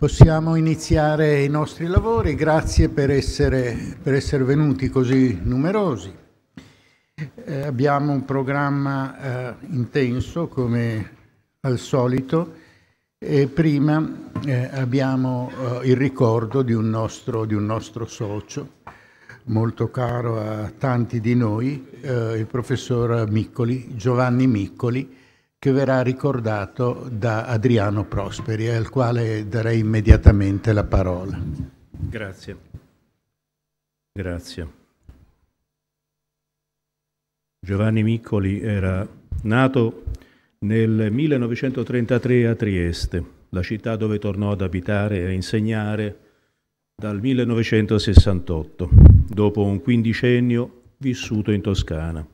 Possiamo iniziare i nostri lavori. Grazie per essere venuti così numerosi. Abbiamo un programma intenso come al solito e prima abbiamo il ricordo di un nostro socio molto caro a tanti di noi, il professor Miccoli, Giovanni Miccoli, che verrà ricordato da Adriano Prosperi, al quale darei immediatamente la parola. Grazie. Giovanni Miccoli era nato nel 1933 a Trieste, la città dove tornò ad abitare e a insegnare dal 1968, dopo un quindicennio vissuto in Toscana.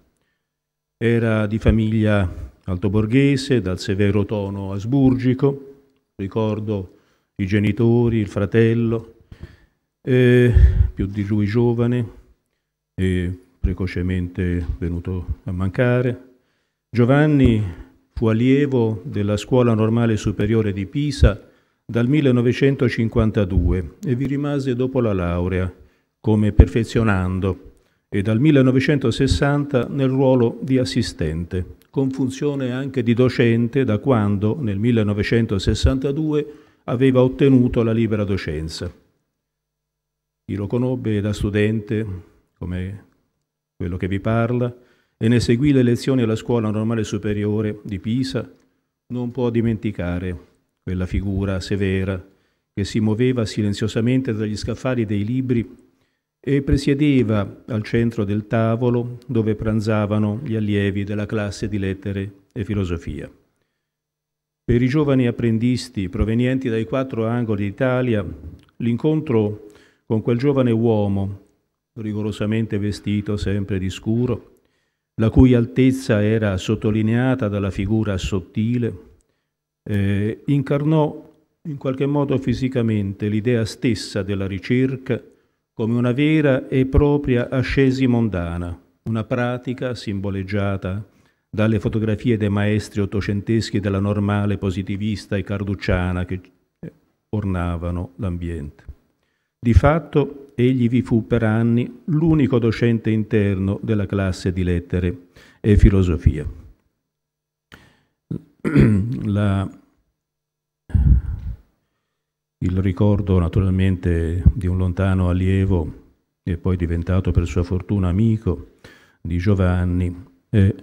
Era di famiglia altoborghese, dal severo tono asburgico, ricordo i genitori, il fratello, più di lui giovane e precocemente venuto a mancare. Giovanni fu allievo della Scuola Normale Superiore di Pisa dal 1952 e vi rimase dopo la laurea, come perfezionando, e dal 1960 nel ruolo di assistente, con funzione anche di docente da quando, nel 1962, aveva ottenuto la libera docenza. Chi lo conobbe da studente, come quello che vi parla, e ne seguì le lezioni alla Scuola Normale Superiore di Pisa, non può dimenticare quella figura severa che si muoveva silenziosamente tra gli scaffali dei libri e presiedeva al centro del tavolo dove pranzavano gli allievi della classe di lettere e filosofia. Per i giovani apprendisti provenienti dai 4 angoli d'Italia, l'incontro con quel giovane uomo, rigorosamente vestito sempre di scuro, la cui altezza era sottolineata dalla figura sottile, incarnò in qualche modo fisicamente l'idea stessa della ricerca come una vera e propria ascesi mondana, una pratica simboleggiata dalle fotografie dei maestri ottocenteschi della Normale positivista e carducciana che ornavano l'ambiente. Di fatto, egli vi fu per anni l'unico docente interno della classe di lettere e filosofia. Il ricordo naturalmente di un lontano allievo e poi diventato per sua fortuna amico di Giovanni è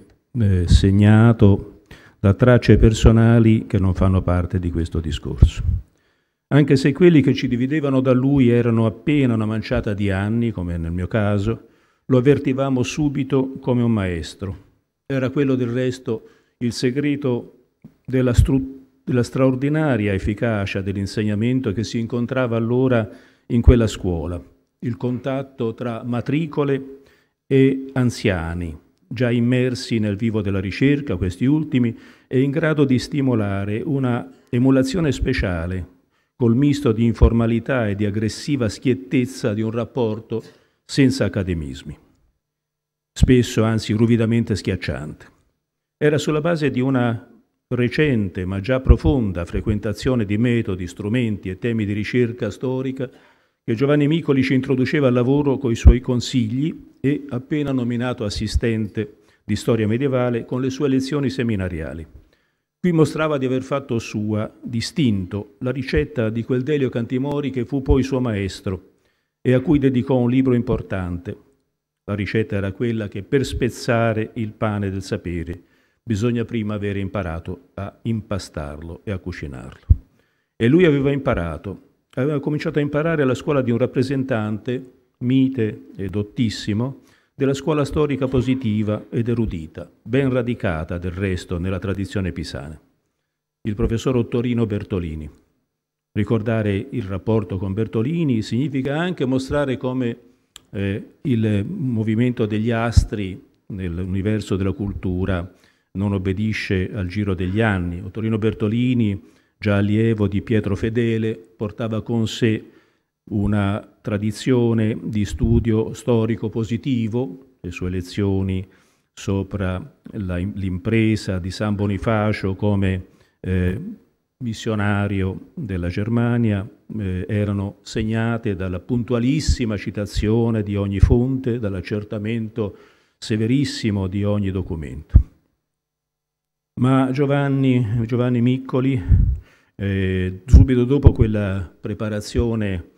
segnato da tracce personali che non fanno parte di questo discorso. Anche se quelli che ci dividevano da lui erano appena una manciata di anni, come nel mio caso, lo avvertivamo subito come un maestro. Era quello del resto il segreto della straordinaria efficacia dell'insegnamento che si incontrava allora in quella scuola, il contatto tra matricole e anziani, già immersi nel vivo della ricerca, questi ultimi, e in grado di stimolare una emulazione speciale col misto di informalità e di aggressiva schiettezza di un rapporto senza academismi, spesso anzi ruvidamente schiacciante. Era sulla base di una recente ma già profonda frequentazione di metodi, strumenti e temi di ricerca storica che Giovanni Miccoli ci introduceva al lavoro coi suoi consigli e, appena nominato assistente di storia medievale, con le sue lezioni seminariali. Qui mostrava di aver fatto sua, distinto, la ricetta di quel Delio Cantimori che fu poi suo maestro e a cui dedicò un libro importante. La ricetta era quella che per spezzare il pane del sapere bisogna prima avere imparato a impastarlo e a cucinarlo. E lui aveva cominciato a imparare alla scuola di un rappresentante, mite e dottissimo, della scuola storica positiva ed erudita, ben radicata del resto nella tradizione pisana, il professor Ottorino Bertolini. Ricordare il rapporto con Bertolini significa anche mostrare come il movimento degli astri nell'universo della cultura non obbedisce al giro degli anni. Ottorino Bertolini, già allievo di Pietro Fedele, portava con sé una tradizione di studio storico positivo, le sue lezioni sopra l'impresa di San Bonifacio come missionario della Germania erano segnate dalla puntualissima citazione di ogni fonte, dall'accertamento severissimo di ogni documento. Ma Giovanni Miccoli, subito dopo quella preparazione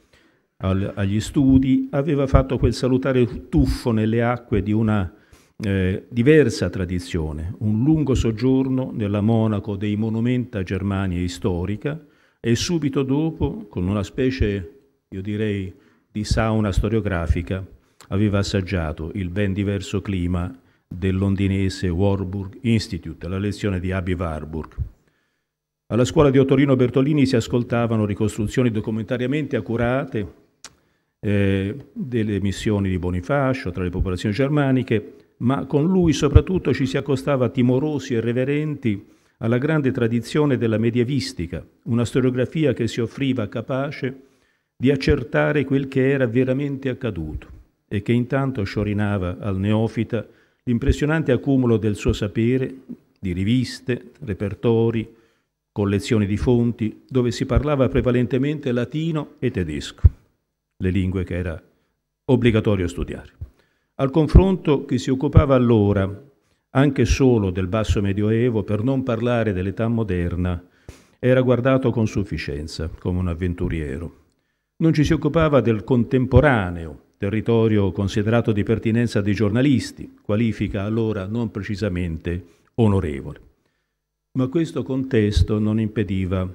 agli studi, aveva fatto quel salutare tuffo nelle acque di una diversa tradizione, un lungo soggiorno nella Monaco dei Monumenta Germania Storica, e subito dopo, con una specie, io direi, di sauna storiografica, aveva assaggiato il ben diverso clima del londinese Warburg Institute, la lezione di Aby Warburg. Alla scuola di Ottorino Bertolini si ascoltavano ricostruzioni documentariamente accurate delle missioni di Bonifacio tra le popolazioni germaniche, ma con lui soprattutto ci si accostava timorosi e reverenti alla grande tradizione della medievistica, una storiografia che si offriva capace di accertare quel che era veramente accaduto e che intanto sciorinava al neofita l'impressionante accumulo del suo sapere, di riviste, repertori, collezioni di fonti, dove si parlava prevalentemente latino e tedesco, le lingue che era obbligatorio studiare. Al confronto chi si occupava allora anche solo del basso medioevo, per non parlare dell'età moderna, era guardato con sufficienza come un avventuriero. Non ci si occupava del contemporaneo, territorio considerato di pertinenza dei giornalisti, qualifica allora non precisamente onorevole. Ma questo contesto non impediva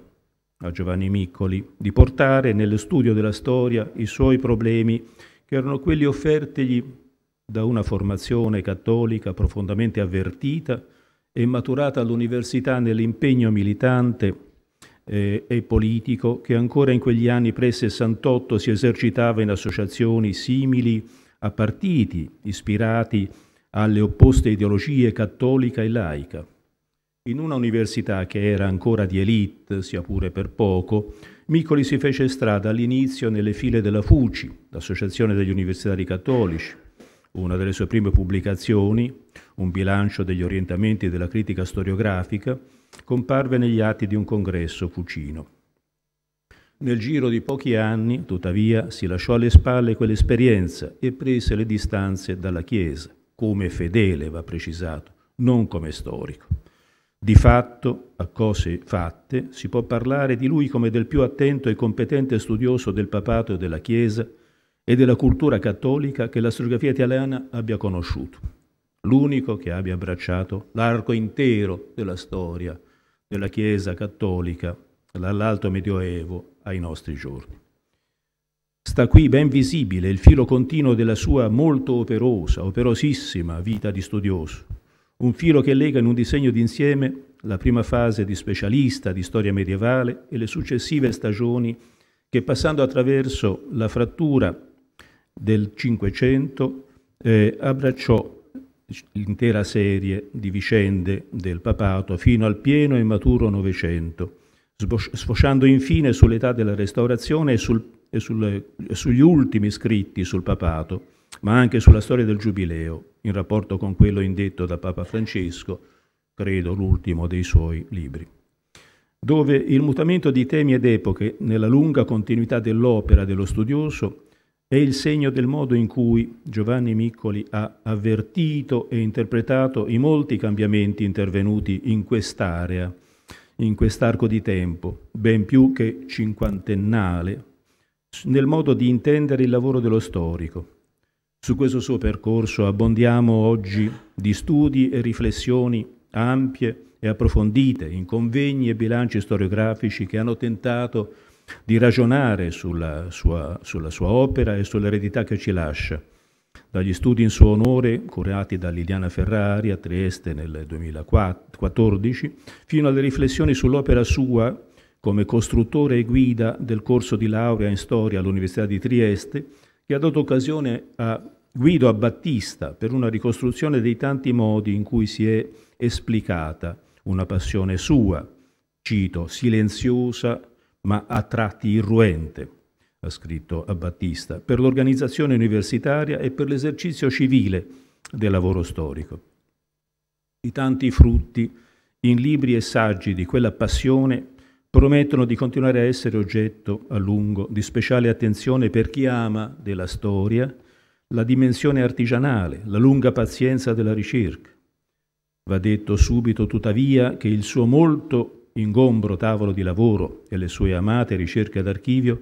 a Giovanni Miccoli di portare nello studio della storia i suoi problemi, che erano quelli offertigli da una formazione cattolica profondamente avvertita e maturata all'università nell'impegno militante e politico che ancora in quegli anni pre-68 si esercitava in associazioni simili a partiti ispirati alle opposte ideologie cattolica e laica. In una università che era ancora di élite, sia pure per poco, Miccoli si fece strada all'inizio nelle file della FUCI, l'Associazione degli Universitari Cattolici. Una delle sue prime pubblicazioni, un bilancio degli orientamenti della critica storiografica, comparve negli atti di un congresso fucino. Nel giro di pochi anni, tuttavia, si lasciò alle spalle quell'esperienza e prese le distanze dalla Chiesa, come fedele, va precisato, non come storico. Di fatto, a cose fatte, si può parlare di lui come del più attento e competente studioso del papato e della Chiesa e della cultura cattolica che la storiografia italiana abbia conosciuto. L'unico che abbia abbracciato l'arco intero della storia della Chiesa cattolica dall'Alto Medioevo ai nostri giorni. Sta qui ben visibile il filo continuo della sua molto operosissima vita di studioso, un filo che lega in un disegno d'insieme la prima fase di specialista di storia medievale e le successive stagioni che, passando attraverso la frattura del Cinquecento, abbracciò l'intera serie di vicende del papato fino al pieno e maturo Novecento, sfociando infine sull'età della Restaurazione e sugli ultimi scritti sul papato, ma anche sulla storia del Giubileo, in rapporto con quello indetto da Papa Francesco, credo l'ultimo dei suoi libri, dove il mutamento di temi ed epoche nella lunga continuità dell'opera dello studioso è il segno del modo in cui Giovanni Miccoli ha avvertito e interpretato i molti cambiamenti intervenuti in quest'area, in quest'arco di tempo, ben più che cinquantennale, nel modo di intendere il lavoro dello storico. Su questo suo percorso abbondiamo oggi di studi e riflessioni ampie e approfondite in convegni e bilanci storiografici che hanno tentato di ragionare sulla sua opera e sull'eredità che ci lascia, dagli studi in suo onore curati da Liliana Ferrari a Trieste nel 2014, fino alle riflessioni sull'opera sua come costruttore e guida del corso di laurea in storia all'Università di Trieste, che ha dato occasione a Guido Abbattista per una ricostruzione dei tanti modi in cui si è esplicata una passione sua, cito, silenziosa ma a tratti irruente, ha scritto Abbattista, per l'organizzazione universitaria e per l'esercizio civile del lavoro storico. I tanti frutti in libri e saggi di quella passione promettono di continuare a essere oggetto a lungo di speciale attenzione per chi ama della storia la dimensione artigianale, la lunga pazienza della ricerca. Va detto subito, tuttavia, che il suo molto ingombro tavolo di lavoro e le sue amate ricerche d'archivio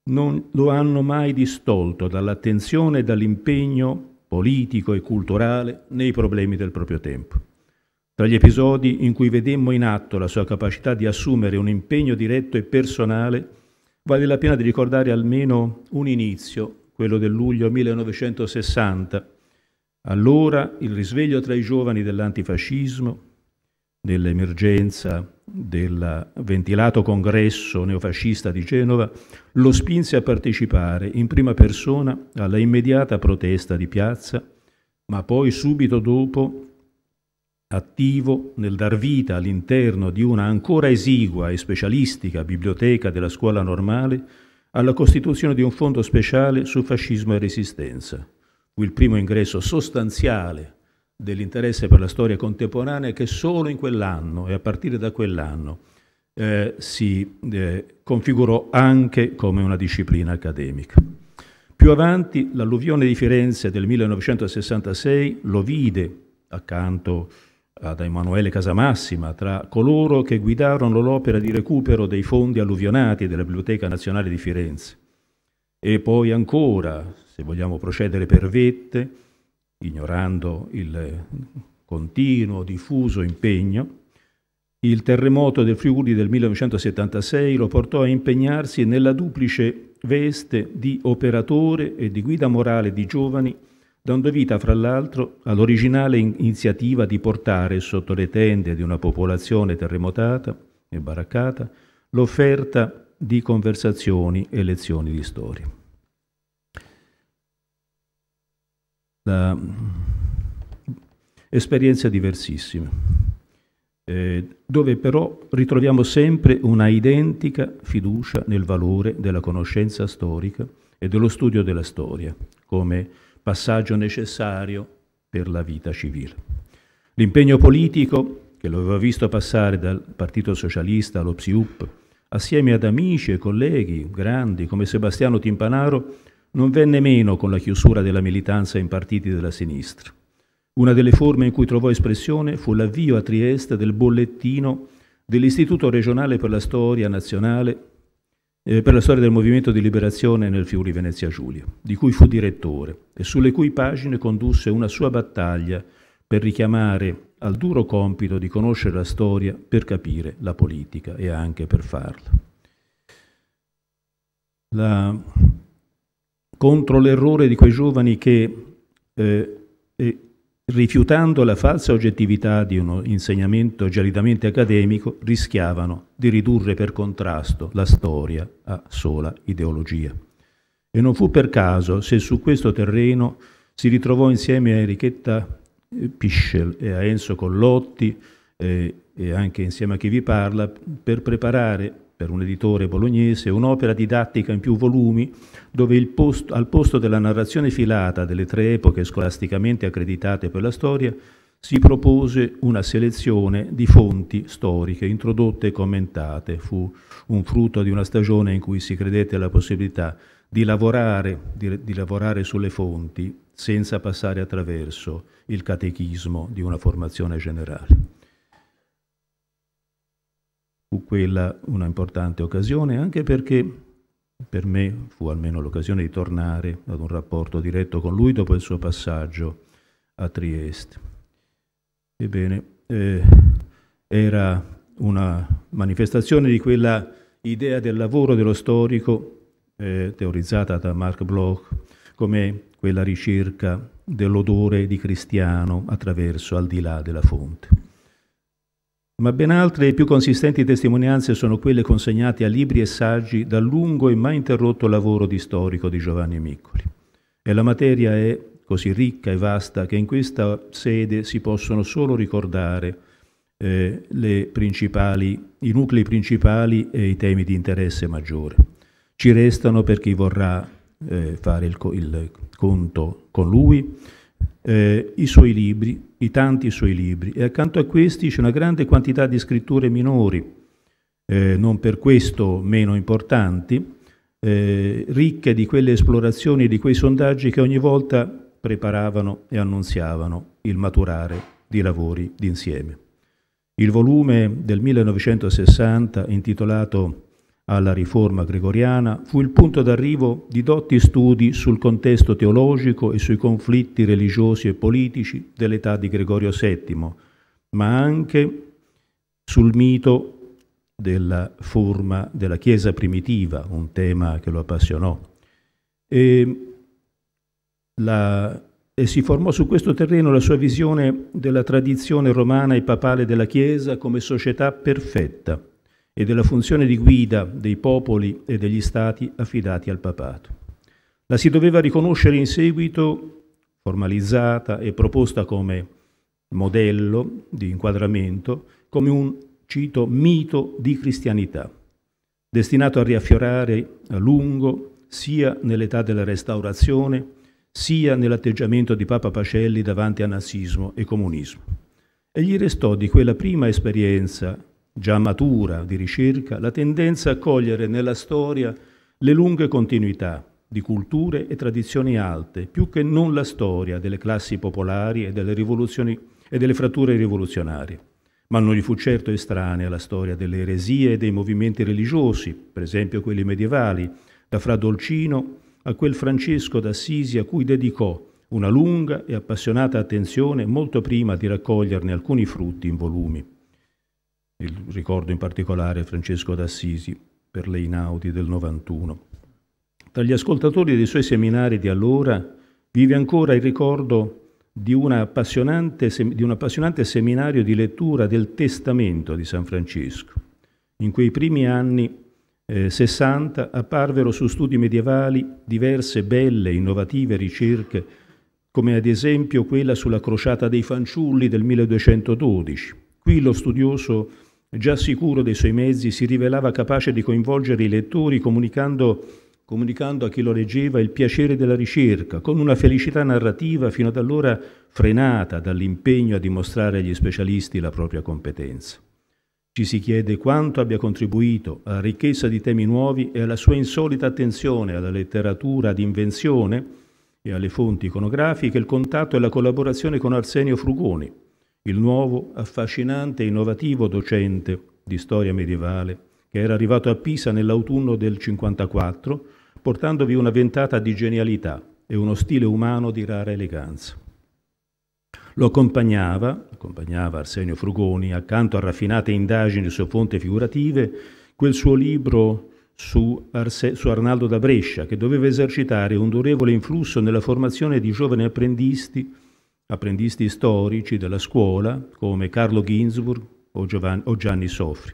non lo hanno mai distolto dall'attenzione e dall'impegno politico e culturale nei problemi del proprio tempo. Tra gli episodi in cui vedemmo in atto la sua capacità di assumere un impegno diretto e personale, vale la pena di ricordare almeno un inizio, quello del luglio 1960. Allora il risveglio tra i giovani dell'antifascismo, dell'emergenza del ventilato congresso neofascista di Genova, lo spinse a partecipare in prima persona alla immediata protesta di piazza, ma poi subito dopo attivo nel dar vita all'interno di una ancora esigua e specialistica biblioteca della scuola normale alla costituzione di un fondo speciale su fascismo e resistenza. Fu il primo ingresso sostanziale dell'interesse per la storia contemporanea che solo in quell'anno e a partire da quell'anno si configurò anche come una disciplina accademica. Più avanti, l'alluvione di Firenze del 1966 lo vide accanto ad Emanuele Casamassima tra coloro che guidarono l'opera di recupero dei fondi alluvionati della Biblioteca Nazionale di Firenze. E poi ancora, se vogliamo procedere per vette, ignorando il continuo, diffuso impegno, il terremoto del Friuli del 1976 lo portò a impegnarsi nella duplice veste di operatore e di guida morale di giovani, dando vita, fra l'altro, all'originale iniziativa di portare sotto le tende di una popolazione terremotata e baraccata l'offerta di conversazioni e lezioni di storia. Esperienze diversissime, dove però ritroviamo sempre una identica fiducia nel valore della conoscenza storica e dello studio della storia come passaggio necessario per la vita civile. L'impegno politico, che lo aveva visto passare dal Partito Socialista allo PSIUP, assieme ad amici e colleghi grandi come Sebastiano Timpanaro, non venne meno con la chiusura della militanza in partiti della sinistra. Una delle forme in cui trovò espressione fu l'avvio a Trieste del bollettino dell'Istituto regionale per la storia nazionale per la storia del movimento di liberazione nel Friuli Venezia Giulia, di cui fu direttore e sulle cui pagine condusse una sua battaglia per richiamare al duro compito di conoscere la storia per capire la politica e anche per farla. Contro l'errore di quei giovani che, rifiutando la falsa oggettività di uno insegnamento gelidamente accademico, rischiavano di ridurre per contrasto la storia a sola ideologia. E non fu per caso se su questo terreno si ritrovò insieme a Enrichetta Pischel e a Enzo Collotti e anche insieme a chi vi parla per preparare per un editore bolognese un'opera didattica in più volumi dove al posto della narrazione filata delle tre epoche scolasticamente accreditate per la storia si propose una selezione di fonti storiche introdotte e commentate. Fu un frutto di una stagione in cui si credette alla possibilità di lavorare sulle fonti senza passare attraverso il catechismo di una formazione generale. Fu quella una importante occasione, anche perché per me fu almeno l'occasione di tornare ad un rapporto diretto con lui dopo il suo passaggio a Trieste. Ebbene, era una manifestazione di quella idea del lavoro dello storico teorizzata da Marc Bloch come quella ricerca dell'odore di cristiano attraverso al di là della fonte. Ma ben altre e più consistenti testimonianze sono quelle consegnate a libri e saggi dal lungo e mai interrotto lavoro di storico di Giovanni Miccoli. E la materia è così ricca e vasta che in questa sede si possono solo ricordare i nuclei principali e i temi di interesse maggiore. Ci restano, per chi vorrà fare il conto con lui, i suoi libri, i tanti suoi libri, e accanto a questi c'è una grande quantità di scritture minori, non per questo meno importanti, ricche di quelle esplorazioni e di quei sondaggi che ogni volta preparavano e annunziavano il maturare di lavori d'insieme. Il volume del 1960, intitolato Alla riforma gregoriana, fu il punto d'arrivo di dotti studi sul contesto teologico e sui conflitti religiosi e politici dell'età di Gregorio VII, ma anche sul mito della forma della Chiesa primitiva, un tema che lo appassionò. E si formò su questo terreno la sua visione della tradizione romana e papale della Chiesa come società perfetta e della funzione di guida dei popoli e degli stati affidati al papato. La si doveva riconoscere in seguito formalizzata e proposta come modello di inquadramento, come un, cito, mito di cristianità, destinato a riaffiorare a lungo sia nell'età della Restaurazione, sia nell'atteggiamento di Papa Pacelli davanti a nazismo e comunismo. E gli restò di quella prima esperienza, già matura di ricerca, la tendenza a cogliere nella storia le lunghe continuità di culture e tradizioni alte, più che non la storia delle classi popolari e delle rivoluzioni e delle fratture rivoluzionarie. Ma non gli fu certo estranea la storia delle eresie e dei movimenti religiosi, per esempio quelli medievali, da Fra Dolcino a quel Francesco d'Assisi a cui dedicò una lunga e appassionata attenzione molto prima di raccoglierne alcuni frutti in volumi. Ricordo in particolare Francesco d'Assisi per le Einaudi del 91. Tra gli ascoltatori dei suoi seminari di allora vive ancora il ricordo di un appassionante seminario di lettura del Testamento di San Francesco. In quei primi anni 60 apparvero su studi medievali diverse belle, innovative ricerche, come ad esempio quella sulla crociata dei fanciulli del 1212. Qui lo studioso, già sicuro dei suoi mezzi, si rivelava capace di coinvolgere i lettori comunicando a chi lo leggeva il piacere della ricerca, con una felicità narrativa fino ad allora frenata dall'impegno a dimostrare agli specialisti la propria competenza. Ci si chiede quanto abbia contribuito alla ricchezza di temi nuovi e alla sua insolita attenzione alla letteratura d'invenzione e alle fonti iconografiche il contatto e la collaborazione con Arsenio Frugoni, il nuovo, affascinante e innovativo docente di storia medievale che era arrivato a Pisa nell'autunno del 54, portandovi una ventata di genialità e uno stile umano di rara eleganza. Lo accompagnava Arsenio Frugoni, accanto a raffinate indagini su fonti figurative, quel suo libro su Arnaldo da Brescia, che doveva esercitare un durevole influsso nella formazione di giovani apprendisti storici della scuola come Carlo Ginzburg o Gianni Sofri.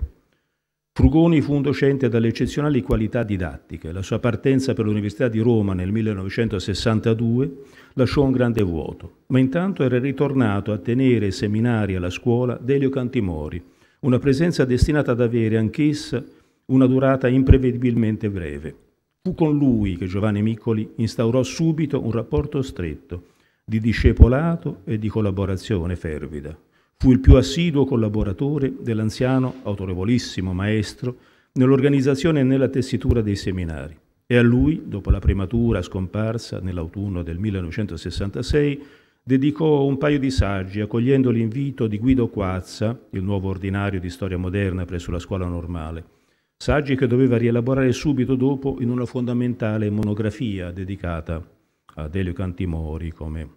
Frugoni fu un docente dalle eccezionali qualità didattiche. La sua partenza per l'Università di Roma nel 1962 lasciò un grande vuoto, ma intanto era ritornato a tenere seminari alla scuola Delio Cantimori, una presenza destinata ad avere anch'essa una durata imprevedibilmente breve. Fu con lui che Giovanni Miccoli instaurò subito un rapporto stretto di discepolato e di collaborazione fervida. Fu il più assiduo collaboratore dell'anziano, autorevolissimo maestro nell'organizzazione e nella tessitura dei seminari. E a lui, dopo la prematura scomparsa nell'autunno del 1966, dedicò un paio di saggi, accogliendo l'invito di Guido Quazza, il nuovo ordinario di storia moderna presso la scuola normale. Saggi che doveva rielaborare subito dopo in una fondamentale monografia dedicata a Delio Cantimori come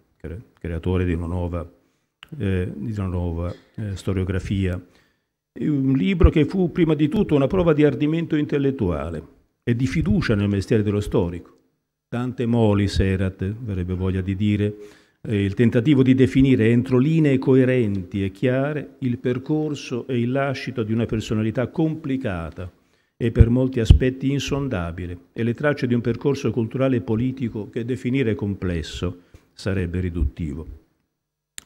creatore di una nuova storiografia. Un libro che fu prima di tutto una prova di ardimento intellettuale e di fiducia nel mestiere dello storico. Tante molis erat, verrebbe voglia di dire, il tentativo di definire entro linee coerenti e chiare il percorso e il lascito di una personalità complicata e per molti aspetti insondabile, e le tracce di un percorso culturale e politico che definire complesso sarebbe riduttivo.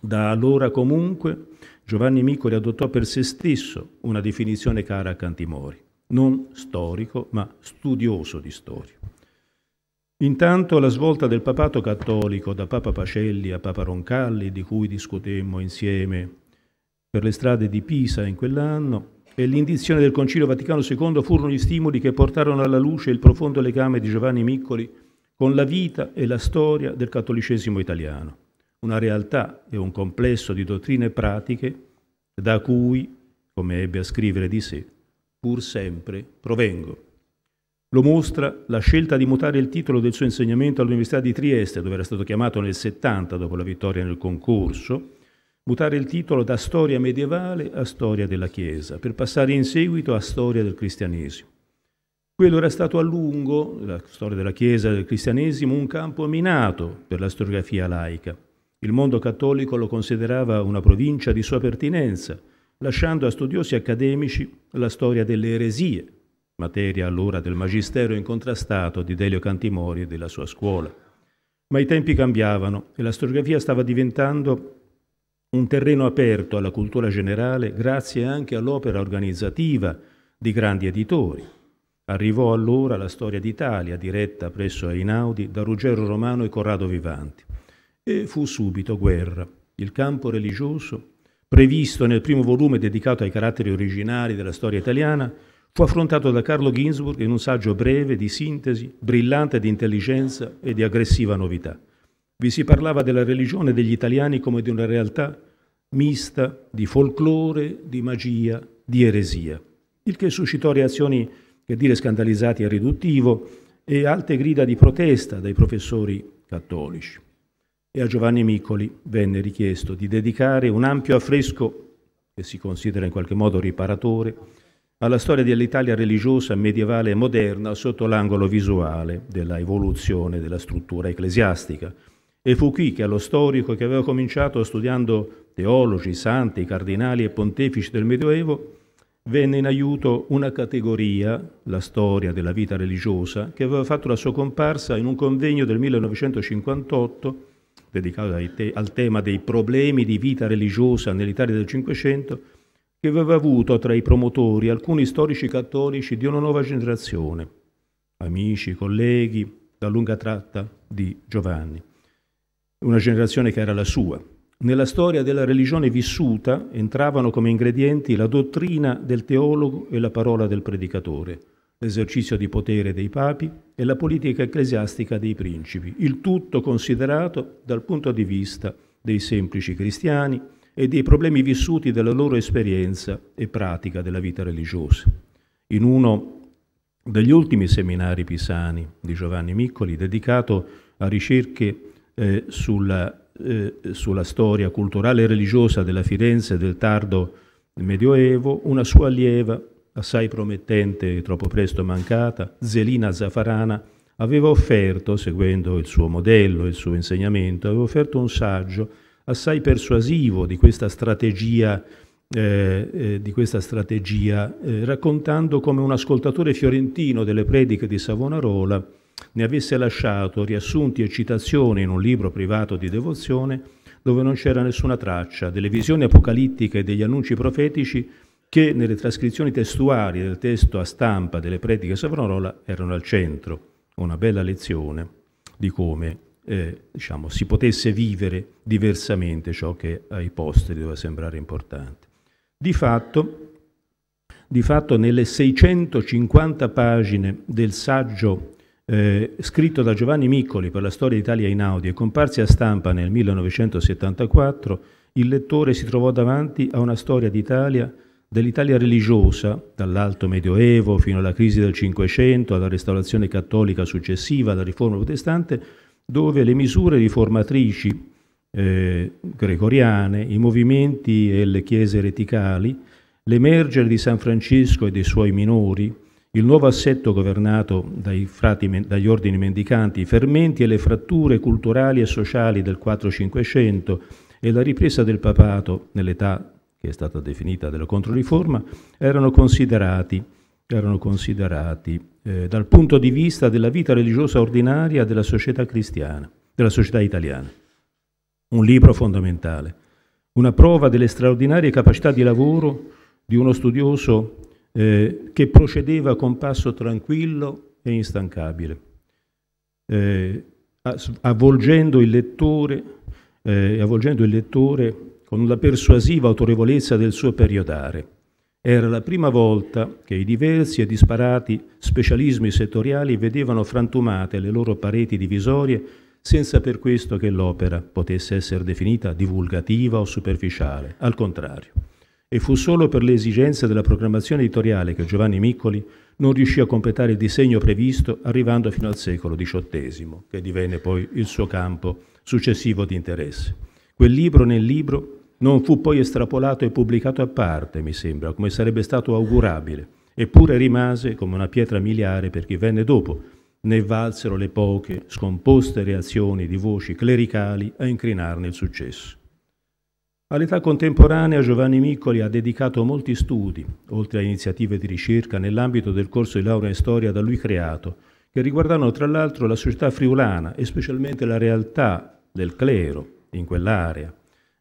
Da allora comunque Giovanni Miccoli adottò per se stesso una definizione cara a Cantimori, non storico ma studioso di storia. Intanto la svolta del papato cattolico da Papa Pacelli a Papa Roncalli, di cui discutemmo insieme per le strade di Pisa in quell'anno, e l'indizione del Concilio Vaticano II furono gli stimoli che portarono alla luce il profondo legame di Giovanni Miccoli con la vita e la storia del cattolicesimo italiano, una realtà e un complesso di dottrine pratiche da cui, come ebbe a scrivere di sé, pur sempre provengo. Lo mostra la scelta di mutare il titolo del suo insegnamento all'Università di Trieste, dove era stato chiamato nel 70 dopo la vittoria nel concorso, mutare il titolo da storia medievale a storia della Chiesa, per passare in seguito a storia del cristianesimo. Quello era stato a lungo, la storia della Chiesa e del cristianesimo, un campo minato per la storiografia laica. Il mondo cattolico lo considerava una provincia di sua pertinenza, lasciando a studiosi accademici la storia delle eresie, materia allora del magistero incontrastato di Delio Cantimori e della sua scuola. Ma i tempi cambiavano e la storiografia stava diventando un terreno aperto alla cultura generale grazie anche all'opera organizzativa di grandi editori. Arrivò allora la Storia d'Italia, diretta presso Einaudi da Ruggero Romano e Corrado Vivanti. E fu subito guerra. Il campo religioso, previsto nel primo volume dedicato ai caratteri originari della storia italiana, fu affrontato da Carlo Ginzburg in un saggio breve, di sintesi, brillante di intelligenza e di aggressiva novità. Vi si parlava della religione degli italiani come di una realtà mista di folklore, di magia, di eresia, il che suscitò reazioni, che dire, scandalizzate e riduttivo, e alte grida di protesta dai professori cattolici. E a Giovanni Miccoli venne richiesto di dedicare un ampio affresco, che si considera in qualche modo riparatore, alla storia dell'Italia religiosa medievale e moderna sotto l'angolo visuale della evoluzione della struttura ecclesiastica. E fu qui che allo storico, che aveva cominciato studiando teologi, santi, cardinali e pontefici del Medioevo, venne in aiuto una categoria, la storia della vita religiosa, che aveva fatto la sua comparsa in un convegno del 1958 dedicato al tema dei problemi di vita religiosa nell'Italia del Cinquecento, che aveva avuto tra i promotori alcuni storici cattolici di una nuova generazione, amici, colleghi, da lunga tratta di Giovanni. Una generazione che era la sua. Nella storia della religione vissuta entravano come ingredienti la dottrina del teologo e la parola del predicatore, l'esercizio di potere dei papi e la politica ecclesiastica dei principi, il tutto considerato dal punto di vista dei semplici cristiani e dei problemi vissuti dalla loro esperienza e pratica della vita religiosa. In uno degli ultimi seminari pisani di Giovanni Miccoli, dedicato a ricerche sulla storia culturale e religiosa della Firenze del tardo Medioevo, una sua allieva, assai promettente e troppo presto mancata, Zelina Zaffarana, aveva offerto, seguendo il suo modello e il suo insegnamento, aveva offerto un saggio assai persuasivo di questa strategia, raccontando come un ascoltatore fiorentino delle prediche di Savonarola ne avesse lasciato riassunti e citazioni in un libro privato di devozione dove non c'era nessuna traccia delle visioni apocalittiche e degli annunci profetici che nelle trascrizioni testuali del testo a stampa delle prediche di Savonarola erano al centro. Una bella lezione di come si potesse vivere diversamente ciò che ai posteri doveva sembrare importante. Di fatto nelle 650 pagine del saggio scritto da Giovanni Miccoli per la storia d'Italia Einaudi e comparsi a stampa nel 1974, il lettore si trovò davanti a una storia dell'Italia religiosa, dall'Alto Medioevo fino alla crisi del Cinquecento, alla restaurazione cattolica successiva, alla riforma protestante, dove le misure riformatrici gregoriane, i movimenti e le chiese ereticali, l'emergere di San Francesco e dei suoi minori, il nuovo assetto governato dagli ordini mendicanti, i fermenti e le fratture culturali e sociali del 4-500 e la ripresa del papato nell'età che è stata definita della Controriforma, erano considerati dal punto di vista della vita religiosa ordinaria della società cristiana, della società italiana. Un libro fondamentale, una prova delle straordinarie capacità di lavoro di uno studioso che procedeva con passo tranquillo e instancabile, avvolgendo il lettore con la persuasiva autorevolezza del suo periodare Era la prima volta che i diversi e disparati specialismi settoriali vedevano frantumate le loro pareti divisorie senza per questo che l'opera potesse essere definita divulgativa o superficiale, al contrario. E fu solo per le esigenze della programmazione editoriale che Giovanni Miccoli non riuscì a completare il disegno previsto, arrivando fino al secolo XVIII, che divenne poi il suo campo successivo di interesse. Quel libro nel libro non fu poi estrapolato e pubblicato a parte, mi sembra, come sarebbe stato augurabile, eppure rimase come una pietra miliare per chi venne dopo. Ne valsero le poche, scomposte reazioni di voci clericali a incrinarne il successo. All'età contemporanea Giovanni Miccoli ha dedicato molti studi, oltre a iniziative di ricerca, nell'ambito del corso di laurea in storia da lui creato, che riguardano tra l'altro la società friulana e specialmente la realtà del clero in quell'area.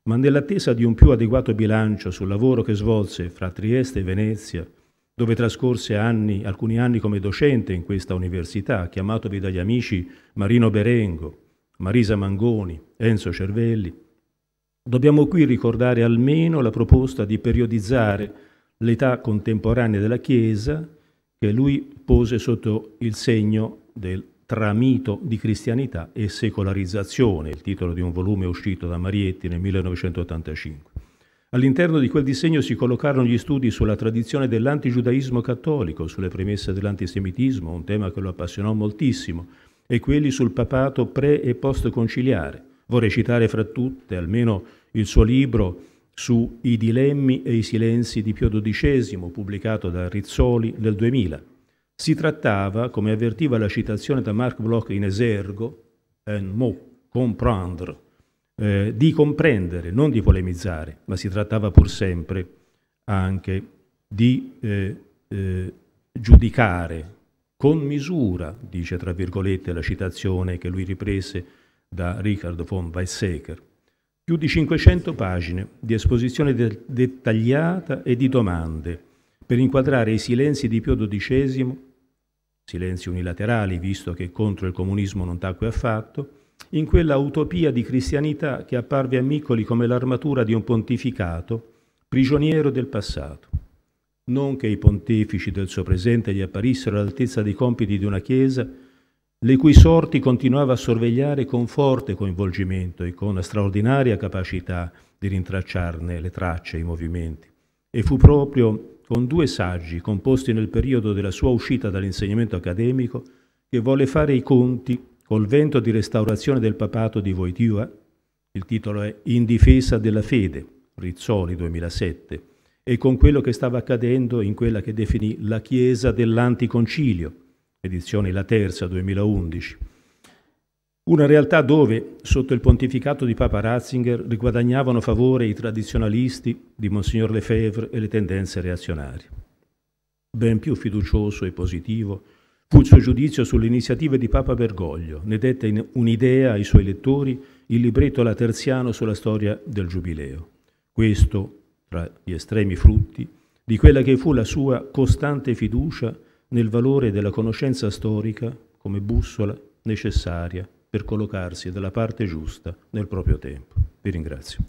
Ma nell'attesa di un più adeguato bilancio sul lavoro che svolse fra Trieste e Venezia, dove trascorse alcuni anni come docente in questa università, chiamatovi dagli amici Marino Berengo, Marisa Mangoni, Enzo Cervelli, dobbiamo qui ricordare almeno la proposta di periodizzare l'età contemporanea della Chiesa che lui pose sotto il segno del tramito di cristianità e secolarizzazione, il titolo di un volume uscito da Marietti nel 1985. All'interno di quel disegno si collocarono gli studi sulla tradizione dell'antigiudaismo cattolico, sulle premesse dell'antisemitismo, un tema che lo appassionò moltissimo, e quelli sul papato pre- e post-conciliare. Vorrei citare fra tutte almeno il suo libro su I dilemmi e i silenzi di Pio XII, pubblicato da Rizzoli nel 2000. Si trattava, come avvertiva la citazione da Marc Bloch in Esergo, un mot, comprendre, di comprendere, non di polemizzare, ma si trattava pur sempre anche di giudicare con misura, dice tra virgolette la citazione che lui riprese da Richard von Weizsäcker. Più di 500 pagine di esposizione dettagliata e di domande per inquadrare i silenzi di Pio XII, silenzi unilaterali visto che contro il comunismo non tacque affatto, in quella utopia di cristianità che apparve a Miccoli come l'armatura di un pontificato prigioniero del passato. Non che i pontefici del suo presente gli apparissero all'altezza dei compiti di una Chiesa, le cui sorti continuava a sorvegliare con forte coinvolgimento e con straordinaria capacità di rintracciarne le tracce e i movimenti. E fu proprio con 2 saggi composti nel periodo della sua uscita dall'insegnamento accademico che volle fare i conti col vento di restaurazione del papato di Wojtyła, il titolo è In difesa della fede, Rizzoli 2007, e con quello che stava accadendo in quella che definì la Chiesa dell'anticoncilio, edizione La Terza 2011. Una realtà dove, sotto il pontificato di Papa Ratzinger, riguadagnavano favore i tradizionalisti di Monsignor Lefebvre e le tendenze reazionarie. Ben più fiducioso e positivo fu il suo giudizio sulle iniziative di Papa Bergoglio. Ne dette un'idea ai suoi lettori il libretto laterziano sulla storia del Giubileo. Questo, tra gli estremi frutti, di quella che fu la sua costante fiducia nel valore della conoscenza storica come bussola necessaria per collocarsi dalla parte giusta nel proprio tempo. Vi ringrazio.